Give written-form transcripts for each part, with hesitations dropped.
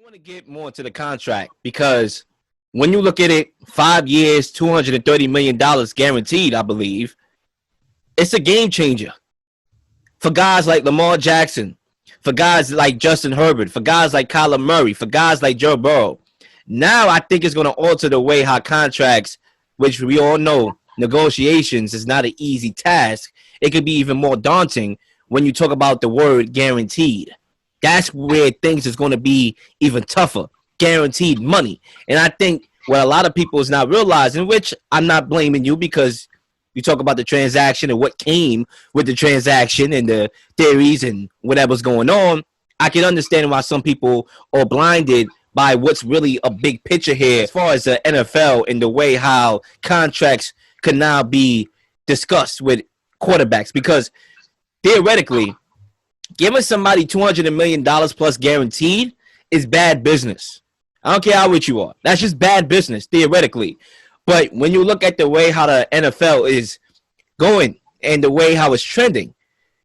want to get more into the contract because when you look at it, 5 years, $230 million guaranteed, I believe, it's a game changer for guys like Lamar Jackson, for guys like Justin Herbert, for guys like Kyler Murray, for guys like Joe Burrow. Now I think it's going to alter the way how contracts, which we all know, negotiations is not an easy task. It could be even more daunting when you talk about the word guaranteed. That's where things is going to be even tougher. Guaranteed money. And I think what a lot of people is not realizing, which I'm not blaming you because you talk about the transaction and what came with the transaction and the theories and whatever's going on, I can understand why some people are blinded by what's really a big picture here as far as the NFL and the way how contracts could now be discussed with quarterbacks. Because theoretically, giving somebody $200 million plus guaranteed is bad business. I don't care how rich you are. That's just bad business, theoretically. But when you look at the way how the NFL is going and the way how it's trending,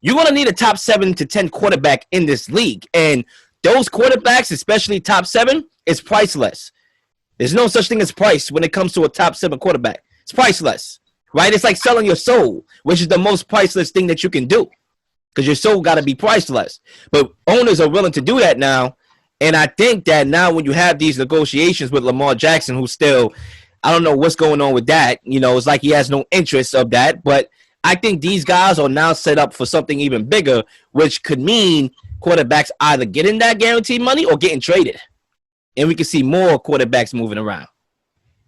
you're going to need a top 7 to 10 quarterback in this league. And those quarterbacks, especially top 7, is priceless. There's no such thing as price when it comes to a top 7 quarterback. It's priceless, right? It's like selling your soul, which is the most priceless thing that you can do because your soul got to be priceless. But owners are willing to do that now. And I think that now when you have these negotiations with Lamar Jackson, who's still, I don't know what's going on with that. You know, it's like he has no interest of that. But I think these guys are now set up for something even bigger, which could mean quarterbacks either getting that guaranteed money or getting traded. And we can see more quarterbacks moving around.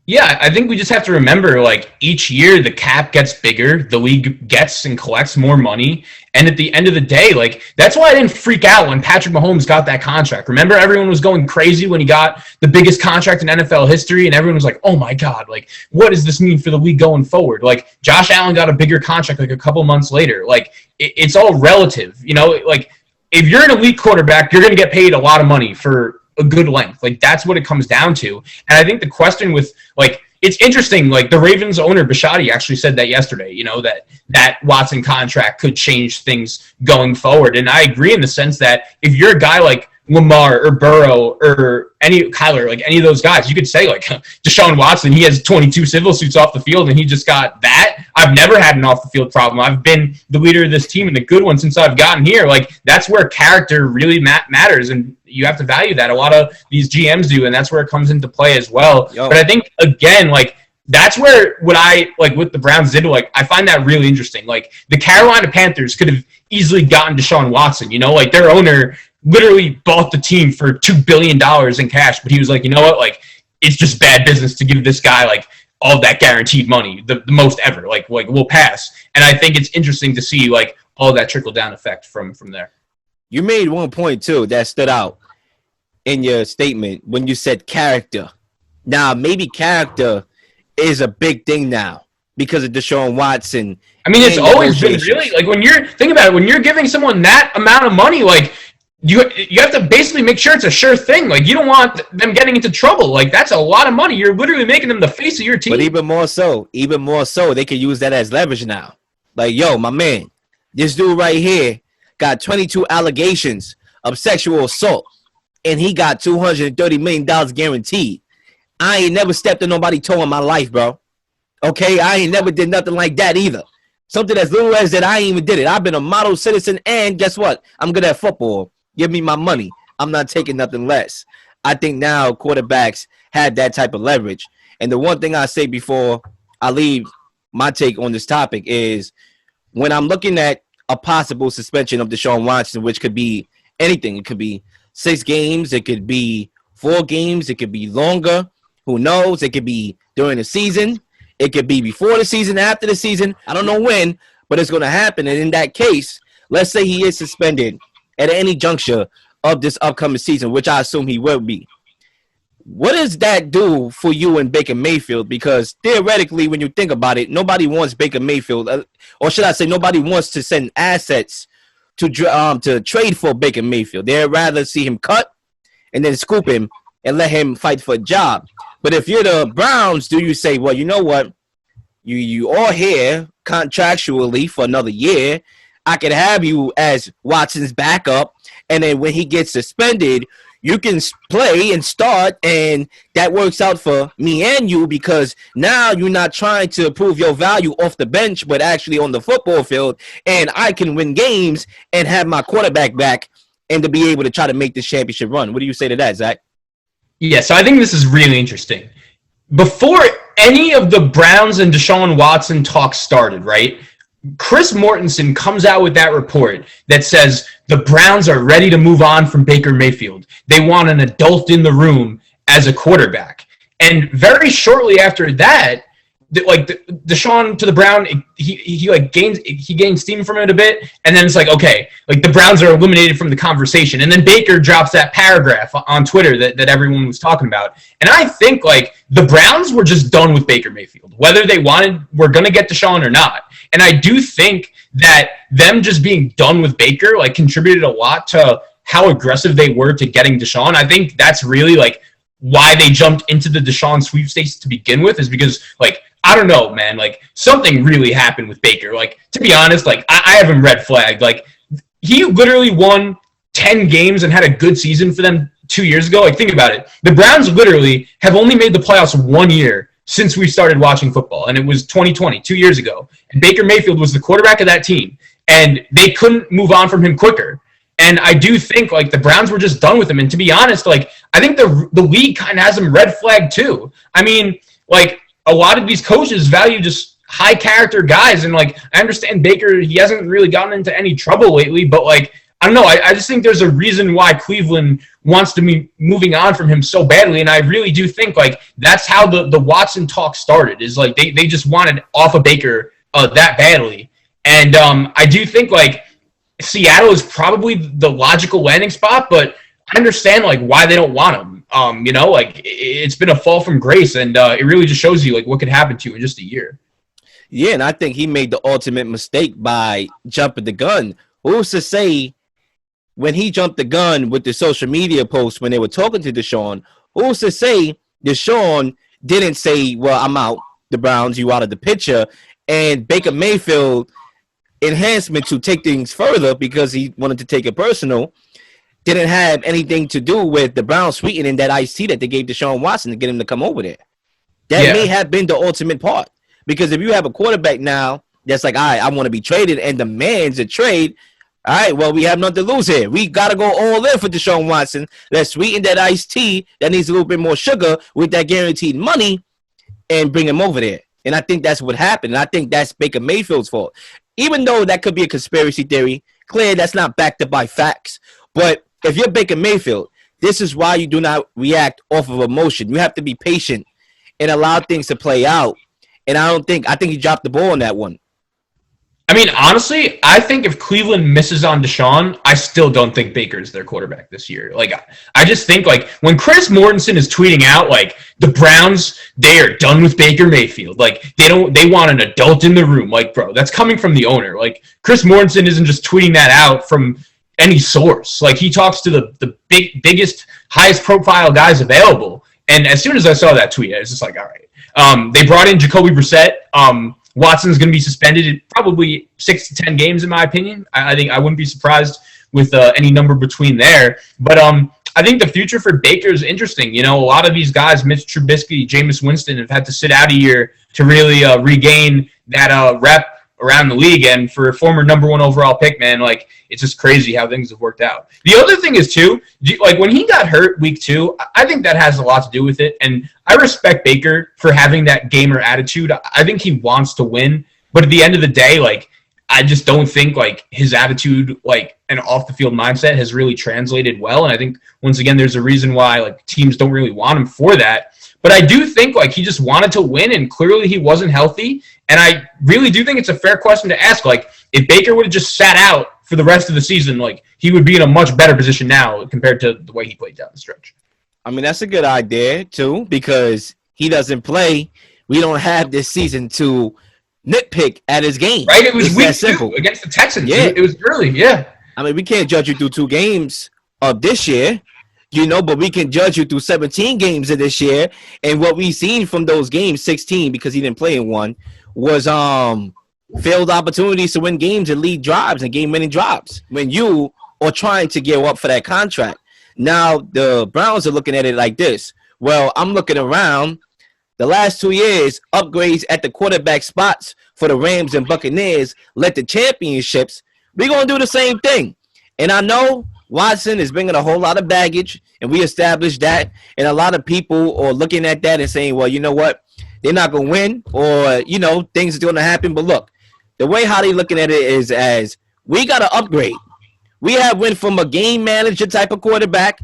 Yeah, I think we just have to remember, like, each year the cap gets bigger, the league gets and collects more money, and at the end of the day, like, that's why I didn't freak out when Patrick Mahomes got that contract. Remember, everyone was going crazy when he got the biggest contract in NFL history, and everyone was like, oh my God, like, what does this mean for the league going forward? Like, Josh Allen got a bigger contract like a couple months later. Like, it's all relative, you know? Like, if you're an elite quarterback, you're going to get paid a lot of money for a good length. Like, that's what it comes down to. And I think the question with, like, it's interesting, like, the Ravens owner Bisciotti actually said that yesterday, you know, that Watson contract could change things going forward. And I agree in the sense that if you're a guy like Lamar or Burrow or Kyler, like any of those guys, you could say, like, Deshaun Watson, he has 22 civil suits off the field and he just got that. I've never had an off the field problem. I've been the leader of this team and the good one since I've gotten here. Like, that's where character really matters, and you have to value that. A lot of these GMs do, and that's where it comes into play as well. But I think, again, like, that's where what I, like, what the Browns did, like, I find that really interesting. Like, the Carolina Panthers could have easily gotten Deshaun Watson, you know? Like, their owner literally bought the team for $2 billion in cash, but he was like, you know what? Like, it's just bad business to give this guy, like, all that guaranteed money, the most ever. Like, we'll pass. And I think it's interesting to see, like, all that trickle-down effect from there. You made one point, too, that stood out in your statement when you said character. Now, maybe character is a big thing now because of Deshaun Watson. I mean, it's always been really, like, when you're, think about it, when you're giving someone that amount of money, like, you have to basically make sure it's a sure thing. Like, you don't want them getting into trouble. Like, that's a lot of money. You're literally making them the face of your team. But even more so, they can use that as leverage now. Like, yo, my man, this dude right here got 22 allegations of sexual assault, and he got $230 million guaranteed. I ain't never stepped on nobody's toe in my life, bro. Okay? I ain't never did nothing like that either. Something as little as that, I ain't even did it. I've been a model citizen, and guess what? I'm good at football. Give me my money. I'm not taking nothing less. I think now quarterbacks had that type of leverage. And the one thing I say before I leave my take on this topic is when I'm looking at a possible suspension of Deshaun Watson, which could be anything. It could be 6 games. It could be 4 games. It could be longer. Who knows? It could be during the season. It could be before the season, after the season. I don't know when, but it's going to happen. And in that case, let's say he is suspended at any juncture of this upcoming season, which I assume he will be. What does that do for you and Baker Mayfield? Because theoretically, when you think about it, nobody wants Baker Mayfield, or should I say nobody wants to send assets to trade for Baker Mayfield. They'd rather see him cut and then scoop him and let him fight for a job. But if you're the Browns, do you say, well, you know what? You are here contractually for another year. I could have you as Watson's backup, and then when he gets suspended, you can play and start, and that works out for me and you because now you're not trying to prove your value off the bench, but actually on the football field, and I can win games and have my quarterback back and to be able to try to make this championship run. What do you say to that, Zach? Yeah, so I think this is really interesting. Before any of the Browns and Deshaun Watson talk started, right, Chris Mortensen comes out with that report that says the Browns are ready to move on from Baker Mayfield. They want an adult in the room as a quarterback. And very shortly after that, Deshaun to the Brown, he gained steam from it a bit, and then it's like, okay, like the Browns are eliminated from the conversation. And then Baker drops that paragraph on Twitter that everyone was talking about. And I think like the Browns were just done with Baker Mayfield, whether they were going to get Deshaun or not. And I do think that them just being done with Baker like contributed a lot to how aggressive they were to getting Deshaun. I think that's really like why they jumped into the Deshaun sweepstakes to begin with, is because like, I don't know, man, like something really happened with Baker. Like, to be honest, like I have him red flagged. Like he literally won 10 games and had a good season for them 2 years ago. Like, think about it. The Browns literally have only made the playoffs 1 year since we started watching football, and it was 2020, 2 years ago. And Baker Mayfield was the quarterback of that team, and they couldn't move on from him quicker. And I do think like the Browns were just done with him. And to be honest, like I think the league kind of has him red flagged too. I mean, like a lot of these coaches value just high character guys, and like I understand Baker, he hasn't really gotten into any trouble lately, but like I don't know, I just think there's a reason why Cleveland wants to be moving on from him so badly. And I really do think like that's how the Watson talk started, is like they just wanted off of Baker that badly. And I do think like Seattle is probably the logical landing spot, but I understand like why they don't want him. You know, like it's been a fall from grace, and it really just shows you like what could happen to you in just a year. Yeah, and I think he made the ultimate mistake by jumping the gun. Who's to say when he jumped the gun with the social media posts when they were talking to Deshaun, who's to say Deshaun didn't say, well, I'm out, the Browns, you out of the picture, and Baker Mayfield enhancement to take things further because he wanted to take it personal didn't have anything to do with the Browns sweetening that iced tea that they gave Deshaun Watson to get him to come over there. That may have been the ultimate part. Because if you have a quarterback now that's like, all right, I want to be traded and demands a trade, all right, well, we have nothing to lose here. We got to go all in for Deshaun Watson. Let's sweeten that iced tea that needs a little bit more sugar with that guaranteed money and bring him over there. And I think that's what happened. And I think that's Baker Mayfield's fault. Even though that could be a conspiracy theory, clear that's not backed up by facts. But if you're Baker Mayfield, this is why you do not react off of emotion. You have to be patient and allow things to play out. And I think he dropped the ball on that one. I mean, honestly, I think if Cleveland misses on Deshaun, I still don't think Baker's their quarterback this year. Like, I just think, like, when Chris Mortensen is tweeting out, like, the Browns, they are done with Baker Mayfield. Like, they want an adult in the room. Like, bro, that's coming from the owner. Like, Chris Mortensen isn't just tweeting that out from any source. Like, he talks to the biggest, highest profile guys available. And as soon as I saw that tweet, I was just like, all right. They brought in Jacoby Brissett. Watson's going to be suspended in probably 6 to 10 games, in my opinion. I think I wouldn't be surprised with any number between there. But I think the future for Baker is interesting. You know, a lot of these guys, Mitch Trubisky, Jameis Winston, have had to sit out a year to really regain that rep around the league. And for a former number 1 overall pick, man, like, it's just crazy how things have worked out. The other thing is, too, like, when he got hurt week 2, I think that has a lot to do with it. And I respect Baker for having that gamer attitude. I think he wants to win. But at the end of the day, like, I just don't think, like, his attitude, like, and off-the-field mindset has really translated well. And I think, once again, there's a reason why, like, teams don't really want him for that. But I do think, like, he just wanted to win, and clearly he wasn't healthy. And I really do think it's a fair question to ask. Like, if Baker would have just sat out for the rest of the season, like, he would be in a much better position now compared to the way he played down the stretch. I mean, that's a good idea, too, because he doesn't play. We don't have this season to nitpick at his game. Right? It was week 2 against the Texans. Yeah. It was early, yeah. I mean, we can't judge you through 2 games of this year, you know, but we can judge you through 17 games of this year. And what we've seen from those games, 16, because he didn't play in one, was failed opportunities to win games and lead drives and game-winning drives when you are trying to gear up for that contract. Now the Browns are looking at it like this. Well, I'm looking around. The last 2 years, upgrades at the quarterback spots for the Rams and Buccaneers led to championships. We're going to do the same thing. And I know Watson is bringing a whole lot of baggage, and we established that. And a lot of people are looking at that and saying, well, you know what? They're not going to win, or, you know, things are going to happen. But look, the way how they're looking at it is as we got to upgrade. We have went from a game manager type of quarterback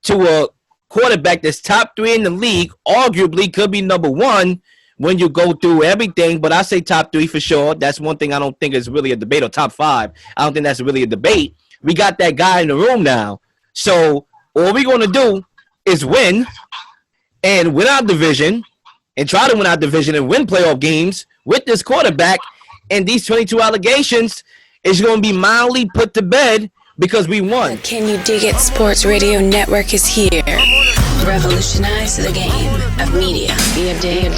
to a quarterback that's top 3 in the league, arguably could be number 1 when you go through everything, but I say top 3 for sure. That's one thing I don't think is really a debate, or top 5. I don't think that's really a debate. We got that guy in the room now. So all we're going to do is win and win our division and try to win our division and win playoff games with this quarterback. And these 22 allegations is going to be mildly put to bed because we won. The Can You Dig It Sports Radio Network is here. Revolutionize the game of media. Be a dig.